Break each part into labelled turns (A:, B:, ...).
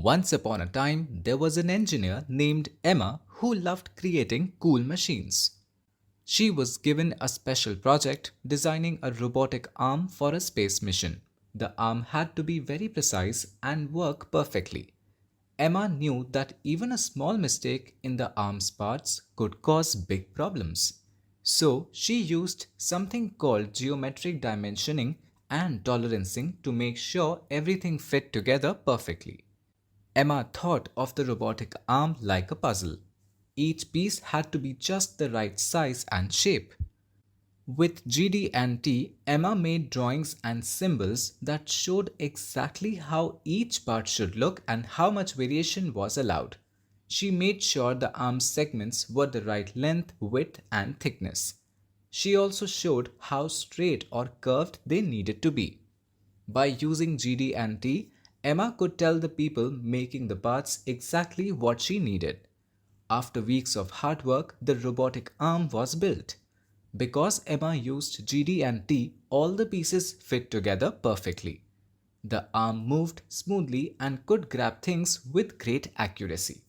A: Once upon a time, there was an engineer named Emma who loved creating cool machines. She was given a special project designing a robotic arm for a space mission. The arm had to be very precise and work perfectly. Emma knew that even a small mistake in the arm's parts could cause big problems. So she used something called geometric dimensioning and tolerancing to make sure everything fit together perfectly. Emma thought of the robotic arm like a puzzle. Each piece had to be just the right size and shape. With GD&T, Emma made drawings and symbols that showed exactly how each part should look and how much variation was allowed. She made sure the arm segments were the right length, width, and thickness. She also showed how straight or curved they needed to be. By using GD&T, Emma could tell the people making the parts exactly what she needed. After weeks of hard work, the robotic arm was built. Because Emma used GD&T, all the pieces fit together perfectly. The arm moved smoothly and could grab things with great accuracy.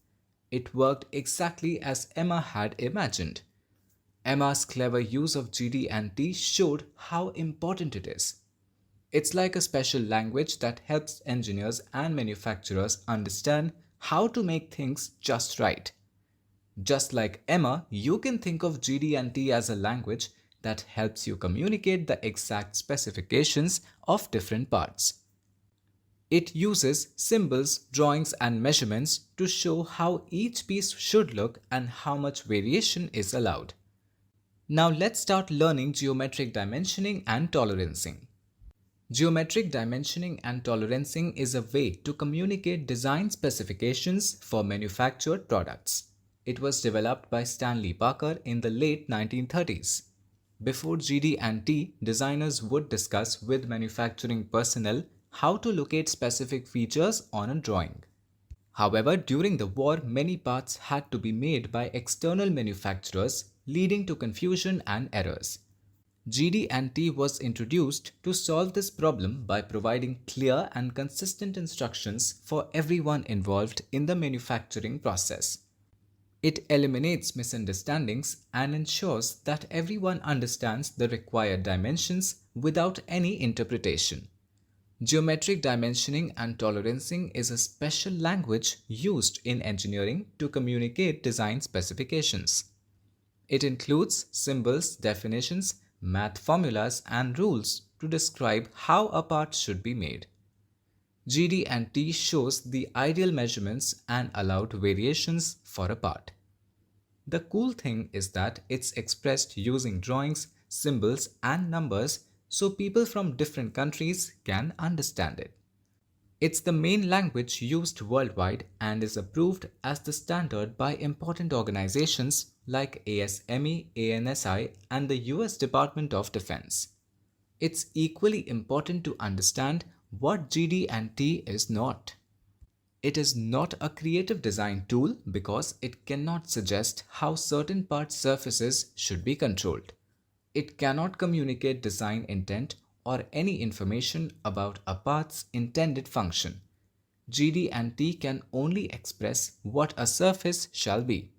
A: It worked exactly as Emma had imagined. Emma's clever use of GD&T showed how important it is. It's like a special language that helps engineers and manufacturers understand how to make things just right. Just like Emma, you can think of GD&T as a language that helps you communicate the exact specifications of different parts. It uses symbols, drawings, and measurements to show how each piece should look and how much variation is allowed. Now let's start learning geometric dimensioning and tolerancing. Geometric dimensioning and tolerancing is a way to communicate design specifications for manufactured products. It was developed by Stanley Parker in the late 1930s. Before GD&T, designers would discuss with manufacturing personnel how to locate specific features on a drawing. However, during the war, many parts had to be made by external manufacturers, leading to confusion and errors. GD&T was introduced to solve this problem by providing clear and consistent instructions for everyone involved in the manufacturing process. It eliminates misunderstandings and ensures that everyone understands the required dimensions without any interpretation. Geometric dimensioning and tolerancing is a special language used in engineering to communicate design specifications. It includes symbols, definitions, math formulas, and rules to describe how a part should be made. GD&T shows the ideal measurements and allowed variations for a part. The cool thing is that it's expressed using drawings, symbols, and numbers so people from different countries can understand it. It's the main language used worldwide and is approved as the standard by important organizations like ASME, ANSI, and the US Department of Defense. It's equally important to understand what GD&T is not. It is not a creative design tool because it cannot suggest how certain part surfaces should be controlled. It cannot communicate design intent or any information about a part's intended function. GD&T can only express what a surface shall be.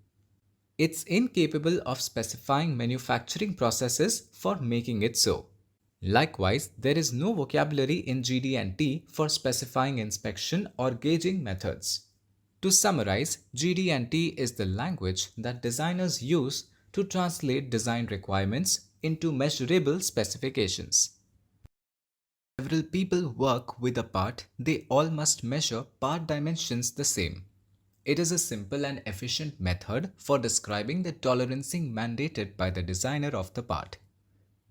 A: It's incapable of specifying manufacturing processes for making it so. Likewise, there is no vocabulary in GD&T for specifying inspection or gauging methods. To summarize, GD&T is the language that designers use to translate design requirements into measurable specifications. Several people work with a part, they all must measure part dimensions the same. It is a simple and efficient method for describing the tolerancing mandated by the designer of the part.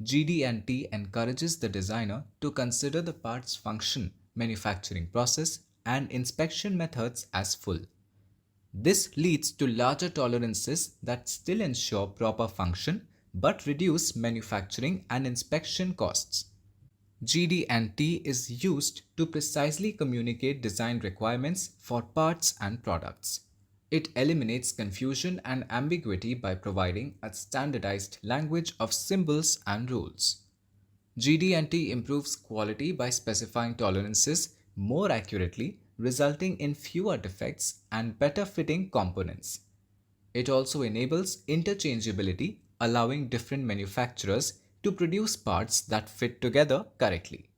A: GD&T encourages the designer to consider the part's function, manufacturing process, and inspection methods as full. This leads to larger tolerances that still ensure proper function but reduce manufacturing and inspection costs. GD&T is used to precisely communicate design requirements for parts and products. It eliminates confusion and ambiguity by providing a standardized language of symbols and rules. GD&T improves quality by specifying tolerances more accurately, resulting in fewer defects and better fitting components. It also enables interchangeability, allowing different manufacturers to produce parts that fit together correctly.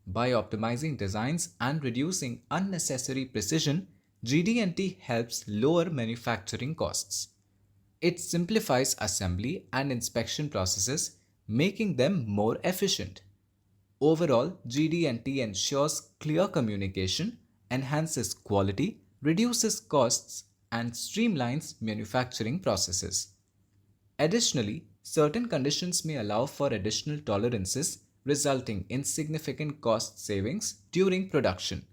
A: By optimizing designs and reducing unnecessary precision, GD&T helps lower manufacturing costs. It simplifies assembly and inspection processes, making them more efficient. Overall, GD&T ensures clear communication, enhances quality, reduces costs, and streamlines manufacturing processes. Additionally, certain conditions may allow for additional tolerances, resulting in significant cost savings during production.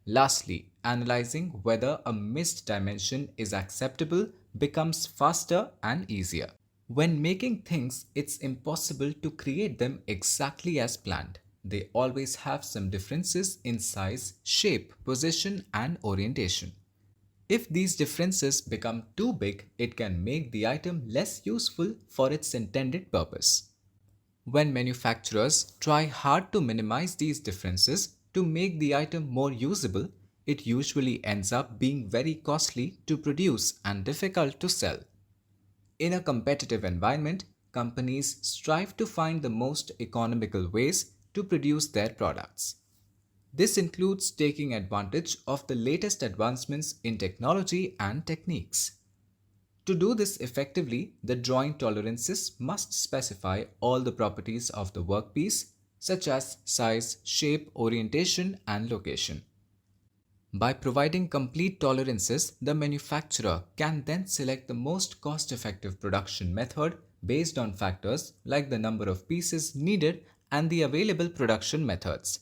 A: Lastly, analyzing whether a missed dimension is acceptable becomes faster and easier. When making things, it's impossible to create them exactly as planned. They always have some differences in size, shape, position, and orientation. If these differences become too big, it can make the item less useful for its intended purpose. When manufacturers try hard to minimize these differences to make the item more usable, it usually ends up being very costly to produce and difficult to sell. In a competitive environment, companies strive to find the most economical ways to produce their products. This includes taking advantage of the latest advancements in technology and techniques. To do this effectively, the drawing tolerances must specify all the properties of the workpiece, such as size, shape, orientation, and location. By providing complete tolerances, the manufacturer can then select the most cost-effective production method based on factors like the number of pieces needed and the available production methods.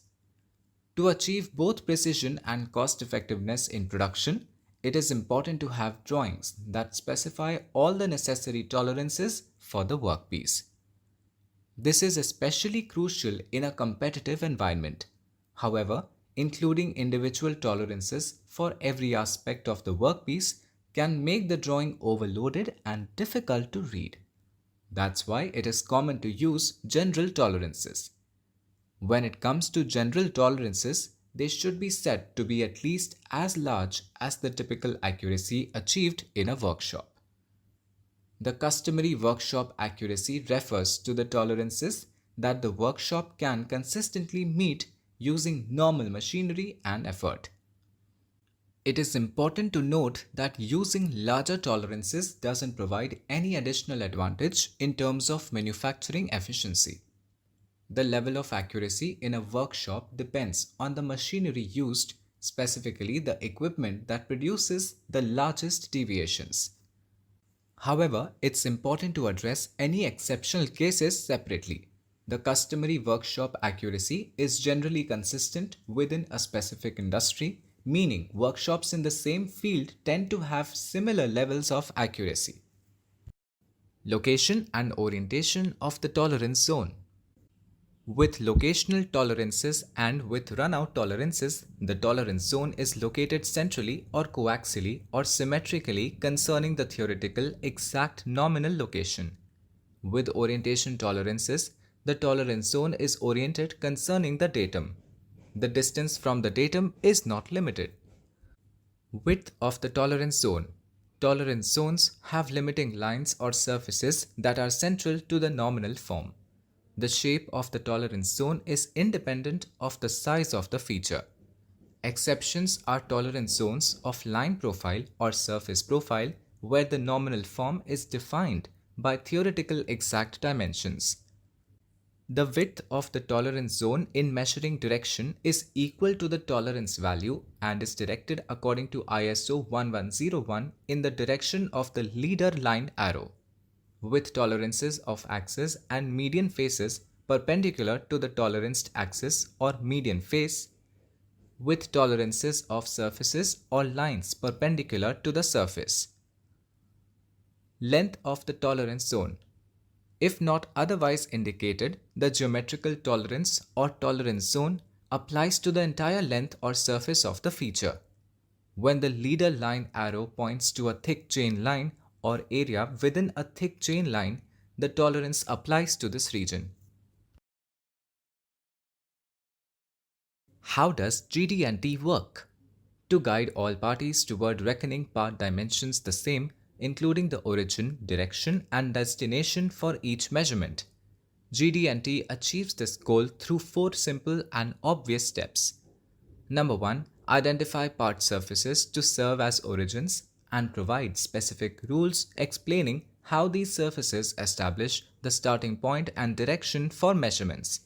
A: To achieve both precision and cost effectiveness in production, it is important to have drawings that specify all the necessary tolerances for the workpiece. This is especially crucial in a competitive environment. However, including individual tolerances for every aspect of the workpiece can make the drawing overloaded and difficult to read. That's why it is common to use general tolerances. When it comes to general tolerances, they should be set to be at least as large as the typical accuracy achieved in a workshop. The customary workshop accuracy refers to the tolerances that the workshop can consistently meet using normal machinery and effort. It is important to note that using larger tolerances doesn't provide any additional advantage in terms of manufacturing efficiency. The level of accuracy in a workshop depends on the machinery used, specifically the equipment that produces the largest deviations. However, it's important to address any exceptional cases separately. The customary workshop accuracy is generally consistent within a specific industry, meaning workshops in the same field tend to have similar levels of accuracy. Location and orientation of the tolerance zone. With locational tolerances and with runout tolerances, the tolerance zone is located centrally or coaxially or symmetrically concerning the theoretical exact nominal location. With orientation tolerances, the tolerance zone is oriented concerning the datum. The distance from the datum is not limited. Width of the tolerance zone. Tolerance zones have limiting lines or surfaces that are central to the nominal form. The shape of the tolerance zone is independent of the size of the feature. Exceptions are tolerance zones of line profile or surface profile where the nominal form is defined by theoretical exact dimensions. The width of the tolerance zone in measuring direction is equal to the tolerance value and is directed according to ISO 1101 in the direction of the leader line arrow, with tolerances of axis and median faces perpendicular to the toleranced axis or median face, with tolerances of surfaces or lines perpendicular to the surface. Length of the tolerance zone. If not otherwise indicated, the geometrical tolerance or tolerance zone applies to the entire length or surface of the feature. When the leader line arrow points to a thick chain line or area within a thick chain line, the tolerance applies to this region. How does GD&T work? to guide all parties toward reckoning part dimensions the same, including the origin, direction, and destination for each measurement. GD&T achieves this goal through four simple and obvious steps. Number 1. Identify part surfaces to serve as origins and provide specific rules explaining how these surfaces establish the starting point and direction for measurements.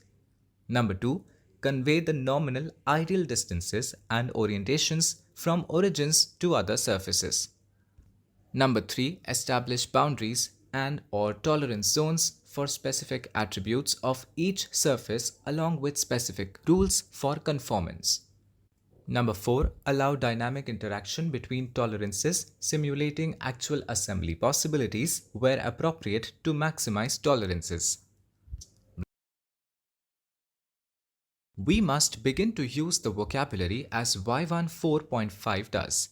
A: Number 2. Convey the nominal ideal distances and orientations from origins to other surfaces. Number 3. Establish boundaries and/or tolerance zones for specific attributes of each surface along with specific rules for conformance. Number 4. Allow dynamic interaction between tolerances, simulating actual assembly possibilities where appropriate to maximize tolerances. We must begin to use the vocabulary as Y1 4.5 does.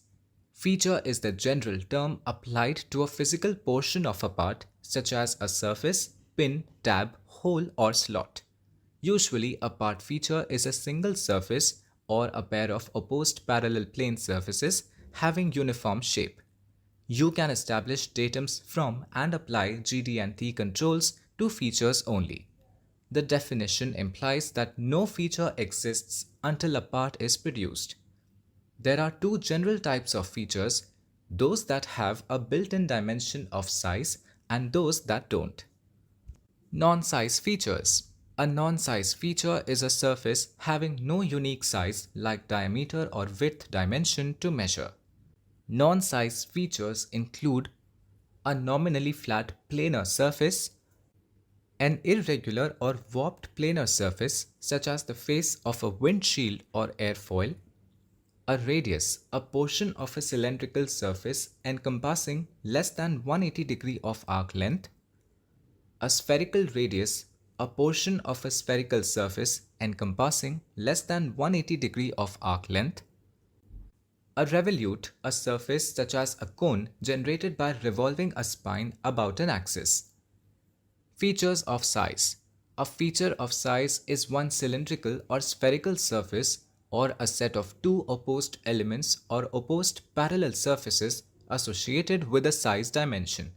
A: Feature is the general term applied to a physical portion of a part, such as a surface, pin, tab, hole, or slot. Usually, a part feature is a single surface or a pair of opposed parallel plane surfaces having uniform shape. You can establish datums from and apply GD&T controls to features only. The definition implies that no feature exists until a part is produced. There are two general types of features, those that have a built-in dimension of size and those that don't. Non-size features. A non-size feature is a surface having no unique size like diameter or width dimension to measure. Non-size features include a nominally flat planar surface, an irregular or warped planar surface such as the face of a windshield or airfoil, a radius, a portion of a cylindrical surface encompassing less than 180 degree of arc length, a spherical radius, a portion of a spherical surface encompassing less than 180 degree of arc length, a revolute, a surface such as a cone generated by revolving a spine about an axis. Features of size. A feature of size is one cylindrical or spherical surface or a set of two opposed elements or opposed parallel surfaces associated with a size dimension.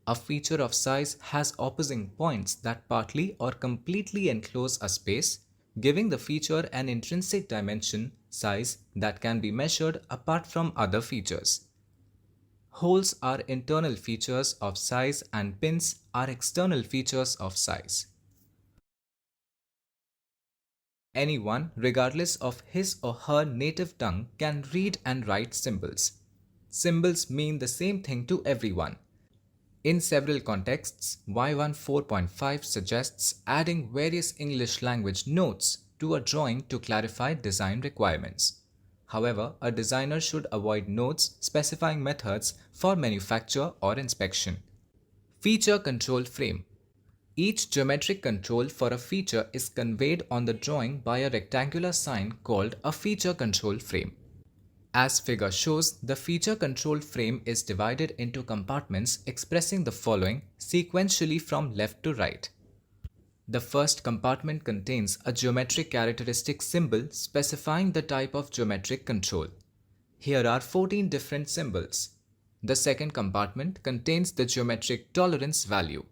A: A feature of size has opposing points that partly or completely enclose a space, giving the feature an intrinsic dimension, size, that can be measured apart from other features. Holes are internal features of size and pins are external features of size. Anyone, regardless of his or her native tongue, can read and write symbols. Symbols mean the same thing to everyone. In several contexts, Y1 4.5 suggests adding various English language notes to a drawing to clarify design requirements. However, a designer should avoid notes specifying methods for manufacture or inspection. Feature control frame. Each geometric control for a feature is conveyed on the drawing by a rectangular sign called a feature control frame. As figure shows, the feature control frame is divided into compartments expressing the following sequentially from left to right. The first compartment contains a geometric characteristic symbol specifying the type of geometric control. Here are 14 different symbols. The second compartment contains the geometric tolerance value.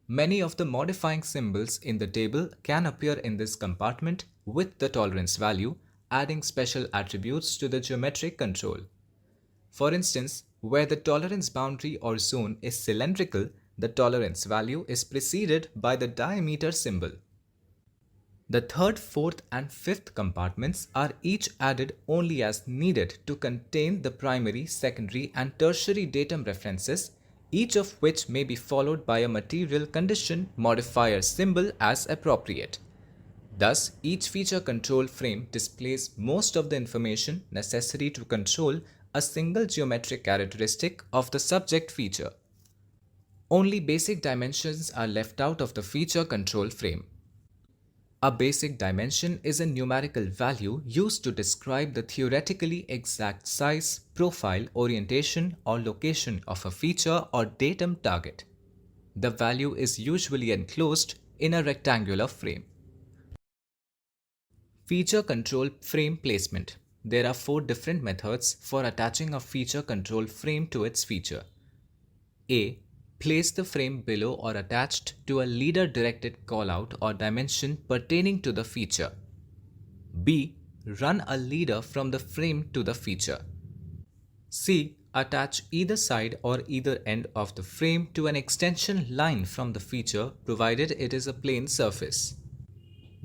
A: Many of the modifying symbols in the table can appear in this compartment with the tolerance value, adding special attributes to the geometric control. For instance, where the tolerance boundary or zone is cylindrical, the tolerance value is preceded by the diameter symbol. The third, fourth, and fifth compartments are each added only as needed to contain the primary, secondary, and tertiary datum references, each of which may be followed by a material condition modifier symbol as appropriate. Thus, each feature control frame displays most of the information necessary to control a single geometric characteristic of the subject feature. Only basic dimensions are left out of the feature control frame. A basic dimension is a numerical value used to describe the theoretically exact size, profile, orientation, or location of a feature or datum target. The value is usually enclosed in a rectangular frame. Feature control frame placement. there are 4 different methods for attaching a feature control frame to its feature. A. Place the frame below or attached to a leader-directed callout or dimension pertaining to the feature. B. Run a leader from the frame to the feature. C. Attach either side or either end of the frame to an extension line from the feature provided it is a plane surface.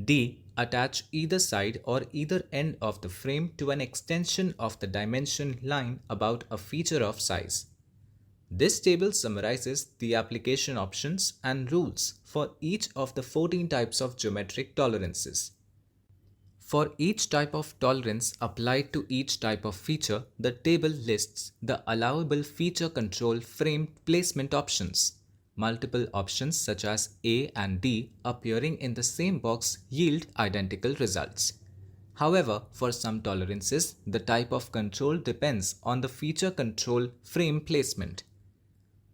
A: D. Attach either side or either end of the frame to an extension of the dimension line about a feature of size. This table summarizes the application options and rules for each of the 14 types of geometric tolerances. For each type of tolerance applied to each type of feature, the table lists the allowable feature control frame placement options. Multiple options such as A and D appearing in the same box yield identical results. However, for some tolerances, the type of control depends on the feature control frame placement.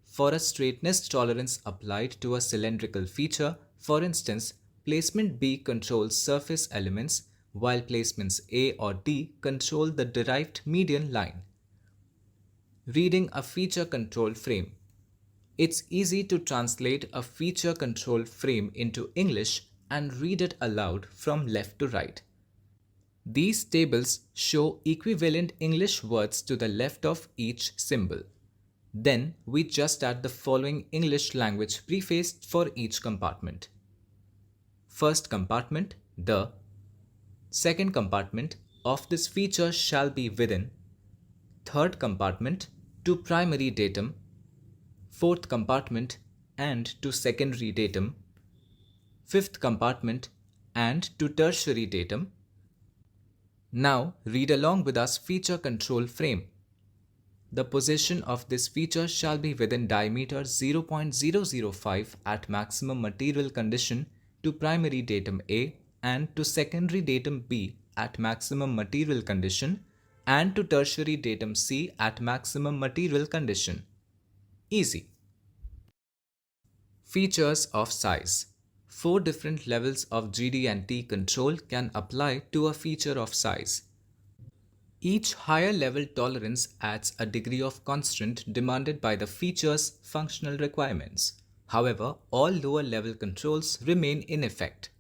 A: For a straightness tolerance applied to a cylindrical feature, for instance, placement B controls surface elements, while placements A or D control the derived median line. Reading a feature control frame. It's easy to translate a feature control frame into English and read it aloud from left to right. These tables show equivalent English words to the left of each symbol. Then we just add the following English language preface for each compartment. First compartment, the. Second compartment, of this feature shall be within. Third compartment, to primary datum. Fourth compartment, and to secondary datum. Fifth compartment, and to tertiary datum. Now read along with us feature control frame. The position of this feature shall be within diameter 0.005 at maximum material condition to primary datum A and to secondary datum B at maximum material condition and to tertiary datum C at maximum material condition. Easy. Features of size. 4 different levels of GD&T control can apply to a feature of size. Each higher level tolerance adds a degree of constraint demanded by the feature's functional requirements. However, all lower level controls remain in effect.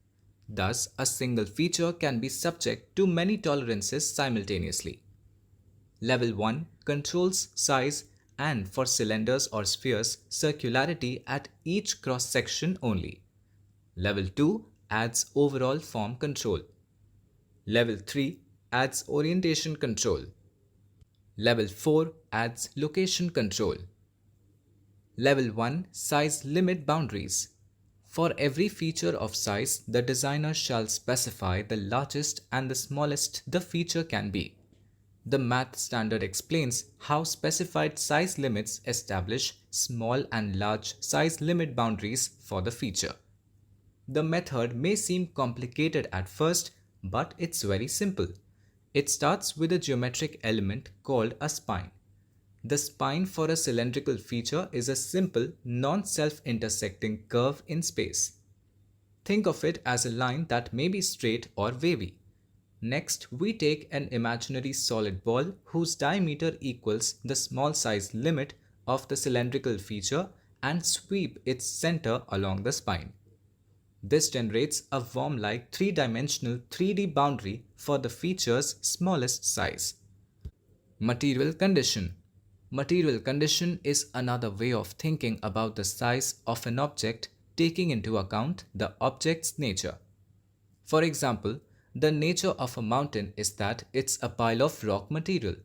A: Thus, a single feature can be subject to many tolerances simultaneously. Level 1 controls size and, for cylinders or spheres, circularity at each cross section only. Level 2 adds overall form control. Level 3 adds orientation control. Level 4 adds location control. Level 1 size limit boundaries. For every feature of size, the designer shall specify the largest and the smallest the feature can be. The math standard explains how specified size limits establish small and large size limit boundaries for the feature. The method may seem complicated at first, but it's very simple. It starts with a geometric element called a spine. The spine for a cylindrical feature is a simple, non-self-intersecting curve in space. Think of it as a line that may be straight or wavy. Next, we take an imaginary solid ball whose diameter equals the small size limit of the cylindrical feature and sweep its center along the spine. This generates a worm-like 3-dimensional 3D boundary for the feature's smallest size. Material condition. Material condition is another way of thinking about the size of an object taking into account the object's nature. For example, the nature of a mountain is that it's a pile of rock material.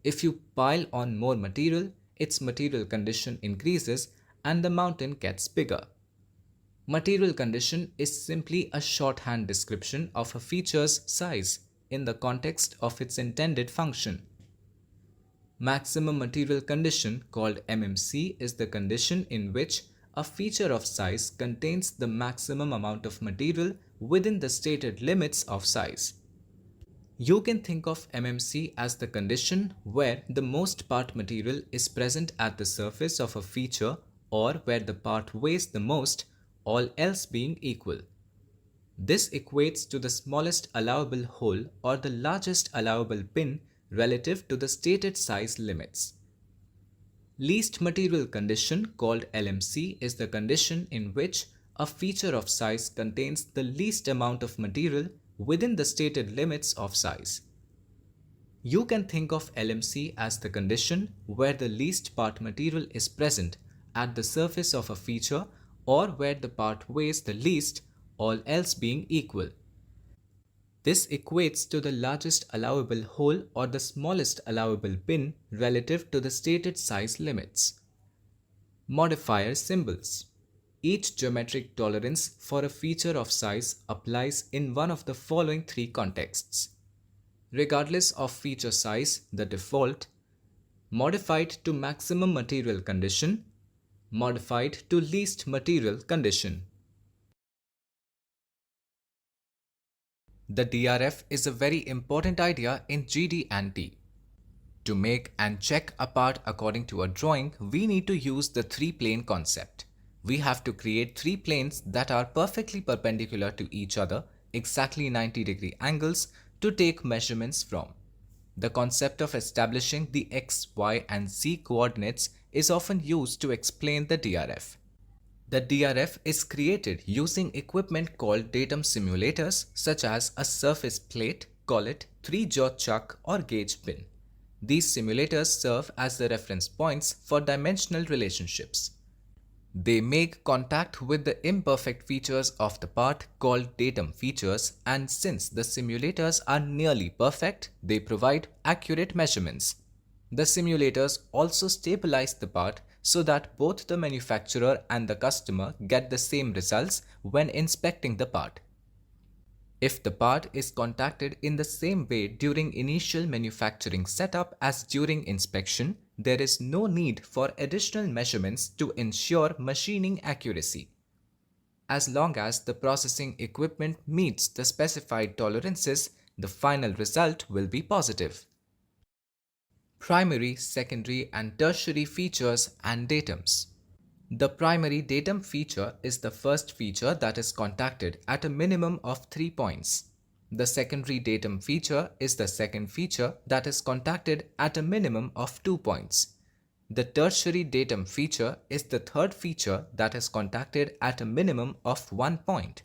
A: If you pile on more material, its material condition increases and the mountain gets bigger. Material condition is simply a shorthand description of a feature's size in the context of its intended function. Maximum material condition, called MMC, is the condition in which a feature of size contains the maximum amount of material within the stated limits of size. You can think of MMC as the condition where the most part material is present at the surface of a feature or where the part weighs the most, all else being equal. This equates to the smallest allowable hole or the largest allowable pin relative to the stated size limits. Least material condition, called LMC, is the condition in which a feature of size contains the least amount of material within the stated limits of size. You can think of LMC as the condition where the least part material is present at the surface of a feature or where the part weighs the least, all else being equal. This equates to the largest allowable hole or the smallest allowable pin relative to the stated size limits. Modifier symbols. Each geometric tolerance for a feature of size applies in one of the following three contexts. Regardless of feature size, the default, modified to maximum material condition, modified to least material condition. The DRF is a very important idea in GD&T. To make and check a part according to a drawing, we need to use the three-plane concept. We have to create three planes that are perfectly perpendicular to each other, exactly 90-degree angles, to take measurements from. The concept of establishing the x, y, and z coordinates is often used to explain the DRF. The DRF is created using equipment called datum simulators such as a surface plate, call it 3-jaw chuck or gauge pin. These simulators serve as the reference points for dimensional relationships. They make contact with the imperfect features of the part called datum features, and since the simulators are nearly perfect, they provide accurate measurements. The simulators also stabilize the part so that both the manufacturer and the customer get the same results when inspecting the part. If the part is contacted in the same way during initial manufacturing setup as during inspection, there is no need for additional measurements to ensure machining accuracy. As long as the processing equipment meets the specified tolerances, the final result will be positive. Primary, secondary, and tertiary features and datums. The primary datum feature is the first feature that is contacted at a minimum of 3 points. The secondary datum feature is the second feature that is contacted at a minimum of 2 points. The tertiary datum feature is the third feature that is contacted at a minimum of 1 point.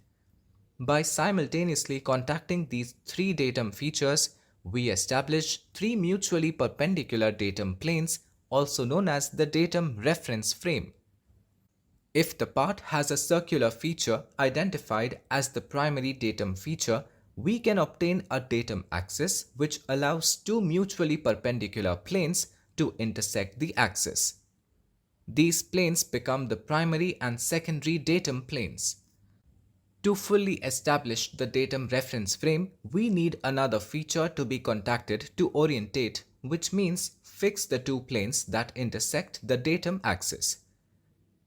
A: By simultaneously contacting these three datum features, we establish three mutually perpendicular datum planes, also known as the datum reference frame. If the part has a circular feature identified as the primary datum feature, we can obtain a datum axis which allows two mutually perpendicular planes to intersect the axis. These planes become the primary and secondary datum planes. To fully establish the datum reference frame, we need another feature to be contacted to orientate, which means fix the two planes that intersect the datum axis.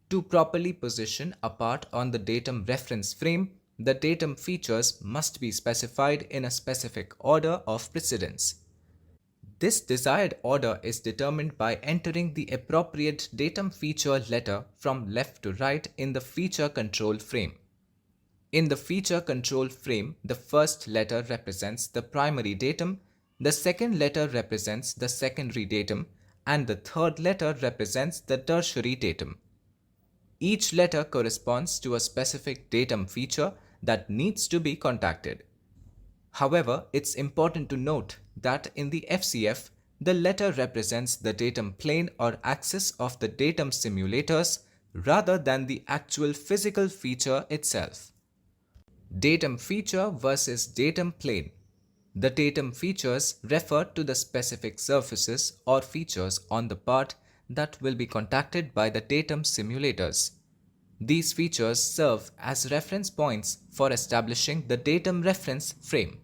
A: To properly position a part on the datum reference frame, the datum features must be specified in a specific order of precedence. This desired order is determined by entering the appropriate datum feature letter from left to right in the feature control frame. In the feature control frame, the first letter represents the primary datum, the second letter represents the secondary datum, and the third letter represents the tertiary datum. Each letter corresponds to a specific datum feature that needs to be contacted. However, it's important to note that in the FCF, the letter represents the datum plane or axis of the datum simulators rather than the actual physical feature itself. Datum feature versus datum plane. The datum features refer to the specific surfaces or features on the part that will be contacted by the datum simulators. These features serve as reference points for establishing the datum reference frame.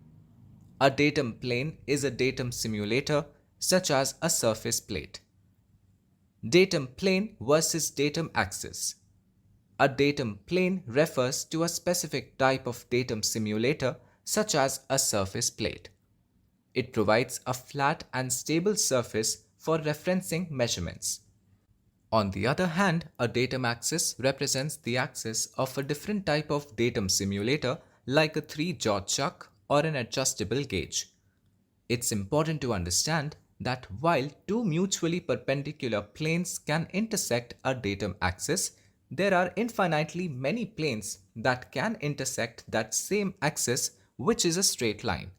A: A datum plane is a datum simulator, such as a surface plate. Datum plane versus datum axis. A datum plane refers to a specific type of datum simulator, such as a surface plate. It provides a flat and stable surface for referencing measurements. On the other hand, a datum axis represents the axis of a different type of datum simulator, like a three-jaw chuck or an adjustable gauge. It's important to understand that while two mutually perpendicular planes can intersect a datum axis, there are infinitely many planes that can intersect that same axis, which is a straight line.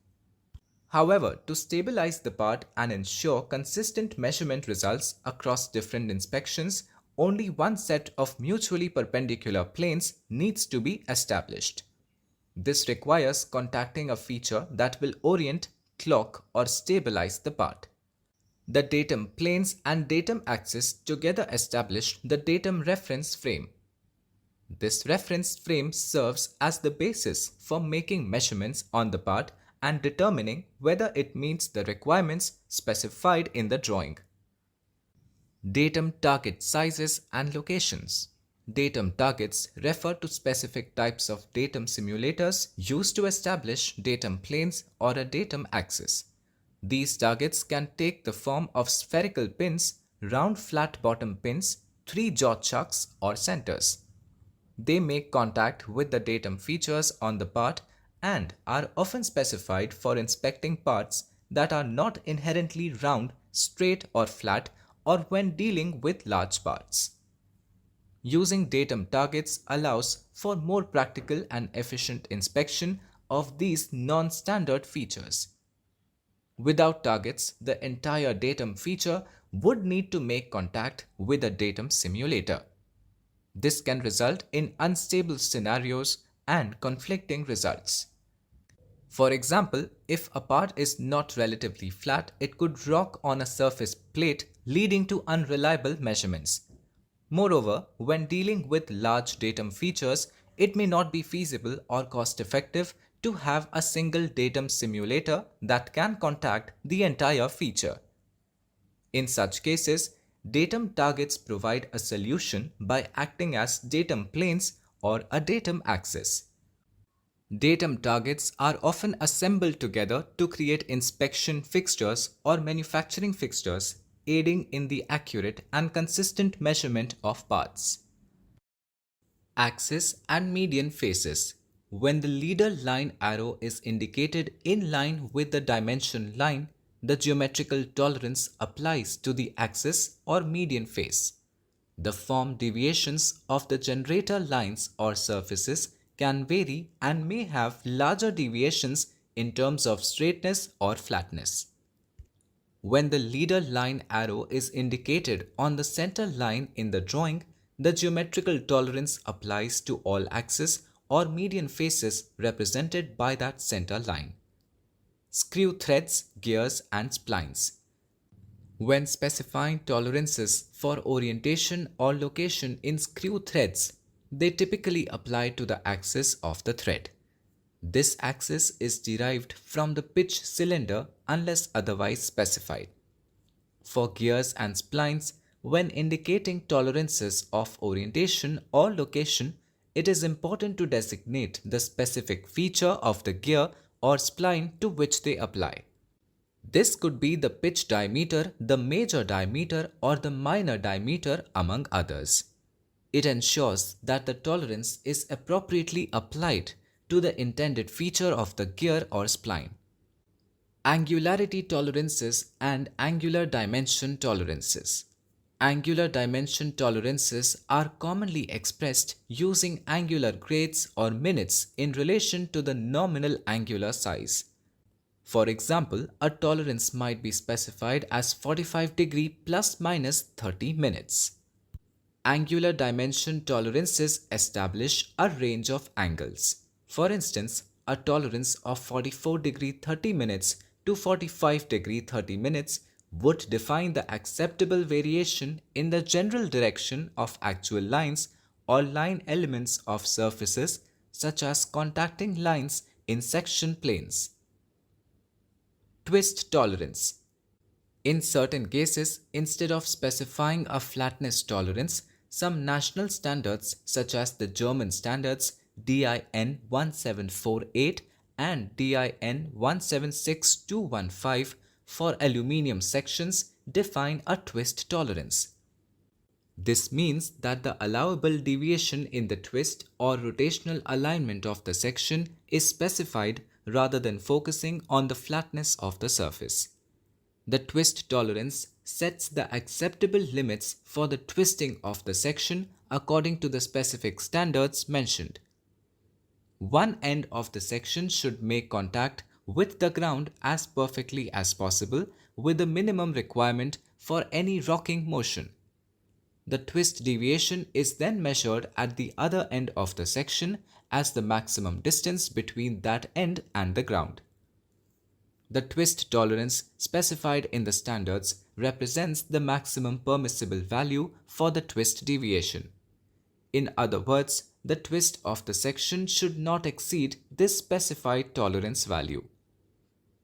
A: However, to stabilize the part and ensure consistent measurement results across different inspections, only one set of mutually perpendicular planes needs to be established. This requires contacting a feature that will orient, clock, or stabilize the part. The datum planes and datum axis together establish the datum reference frame. This reference frame serves as the basis for making measurements on the part and determining whether it meets the requirements specified in the drawing. Datum target sizes and locations. Datum targets refer to specific types of datum simulators used to establish datum planes or a datum axis. These targets can take the form of spherical pins, round flat bottom pins, three-jaw chucks, or centers. They make contact with the datum features on the part and are often specified for inspecting parts that are not inherently round, straight, or flat, or when dealing with large parts. Using datum targets allows for more practical and efficient inspection of these non-standard features. Without targets, the entire datum feature would need to make contact with a datum simulator. This can result in unstable scenarios and conflicting results. For example, if a part is not relatively flat, it could rock on a surface plate, leading to unreliable measurements. Moreover, when dealing with large datum features, it may not be feasible or cost-effective to have a single datum simulator that can contact the entire feature. In such cases, datum targets provide a solution by acting as datum planes or a datum axis. Datum targets are often assembled together to create inspection fixtures or manufacturing fixtures, aiding in the accurate and consistent measurement of parts. Axis and median faces. When the leader line arrow is indicated in line with the dimension line, the geometrical tolerance applies to the axis or median face. The form deviations of the generator lines or surfaces can vary and may have larger deviations in terms of straightness or flatness. When the leader line arrow is indicated on the center line in the drawing, the geometrical tolerance applies to all axes or median faces represented by that center line. Screw threads, gears, and splines. When specifying tolerances for orientation or location in screw threads, they typically apply to the axis of the thread. This axis is derived from the pitch cylinder unless otherwise specified. For gears and splines, when indicating tolerances of orientation or location, it is important to designate the specific feature of the gear or spline to which they apply. This could be the pitch diameter, the major diameter, or the minor diameter, among others. It ensures that the tolerance is appropriately applied to the intended feature of the gear or spline. Angularity tolerances and angular dimension tolerances. Angular dimension tolerances are commonly expressed using angular grades or minutes in relation to the nominal angular size. For example, a tolerance might be specified as 45 degree plus minus 30 minutes. Angular dimension tolerances establish a range of angles. For instance, a tolerance of 44 degree 30 minutes to 45 degree 30 minutes would define the acceptable variation in the general direction of actual lines or line elements of surfaces such as contacting lines in section planes. Twist tolerance. In certain cases, instead of specifying a flatness tolerance, some national standards such as the German standards DIN 1748 and DIN 176215 for aluminium sections define a twist tolerance. This means that the allowable deviation in the twist or rotational alignment of the section is specified rather than focusing on the flatness of the surface. The twist tolerance sets the acceptable limits for the twisting of the section according to the specific standards mentioned. One end of the section should make contact with the ground as perfectly as possible with the minimum requirement for any rocking motion. The twist deviation is then measured at the other end of the section as the maximum distance between that end and the ground. The twist tolerance specified in the standards represents the maximum permissible value for the twist deviation. In other words, the twist of the section should not exceed this specified tolerance value.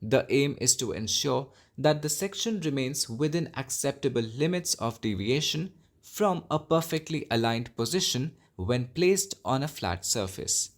A: The aim is to ensure that the section remains within acceptable limits of deviation from a perfectly aligned position when placed on a flat surface.